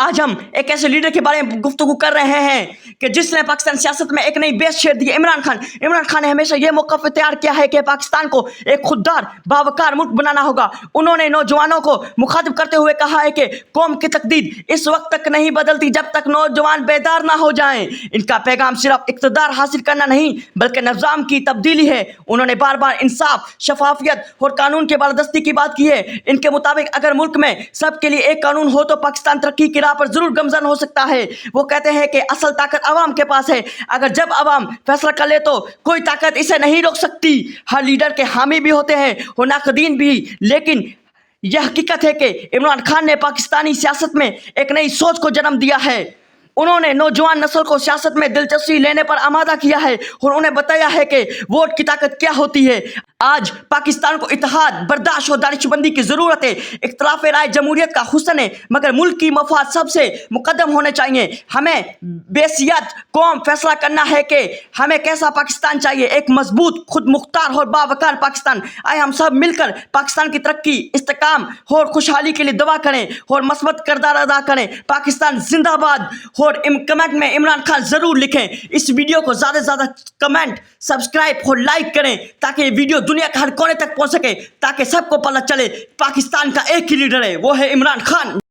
آج ہم ایک ایسے لیڈر کے بارے میں گفتگو کر رہے ہیں کہ جس نے پاکستان سیاست میں ایک نئی بیس چھیڑ دی ہے، عمران خان۔ عمران خان نے ہمیشہ یہ موقف اختیار کیا ہے کہ پاکستان کو ایک خوددار باوقار ملک بنانا ہوگا۔ انہوں نے نوجوانوں کو مخاطب کرتے ہوئے کہا ہے کہ قوم کی تقدیر اس وقت تک نہیں بدلتی جب تک نوجوان بیدار نہ ہو جائیں۔ ان کا پیغام صرف اقتدار حاصل کرنا نہیں بلکہ نظام کی تبدیلی ہے۔ انہوں نے بار بار انصاف، شفافیت اور قانون کی بالادستی کی بات کی ہے۔ ان کے مطابق اگر ملک میں سب کے لیے ایک قانون ہو تو پاکستان ترقی کی راہ پر ضرور گامزن ہو سکتا ہے۔ وہ کہتے ہیں کہ اصل طاقت عوام کے پاس ہے، اگر جب عوام فیصلہ کر لے تو کوئی طاقت اسے نہیں روک سکتی۔ ہر لیڈر کے حامی بھی ہوتے ہیں اور ناقدین بھی، لیکن یہ حقیقت ہے کہ عمران خان نے پاکستانی سیاست میں ایک نئی سوچ کو جنم دیا ہے۔ انہوں نے نوجوان نسل کو سیاست میں دلچسپی لینے پر آمادہ کیا ہے اور انہیں بتایا ہے کہ ووٹ کی طاقت کیا ہوتی ہے۔ آج پاکستان کو اتحاد، برداشت اور دانش مندی کی ضرورت ہے۔ اختلاف رائے جمہوریت کا حسن ہے، مگر ملک کی مفاد سب سے مقدم ہونے چاہیے۔ ہمیں بحیثیت قوم فیصلہ کرنا ہے کہ ہمیں کیسا پاکستان چاہیے، ایک مضبوط، خود مختار اور باوقار پاکستان۔ آئے ہم سب مل کر پاکستان کی ترقی، استحکام اور خوشحالی کے لیے دعا کریں اور مثبت کردار ادا کریں۔ پاکستان زندہ باد۔ اور کمنٹ میں عمران خان ضرور لکھیں۔ اس ویڈیو کو زیادہ سے زیادہ کمنٹ، سبسکرائب اور لائک کریں تاکہ یہ ویڈیو دنیا کے ہر کونے تک پہنچ سکے، تاکہ سب کو پتہ چلے پاکستان کا ایک ہی لیڈر ہے، وہ ہے عمران خان۔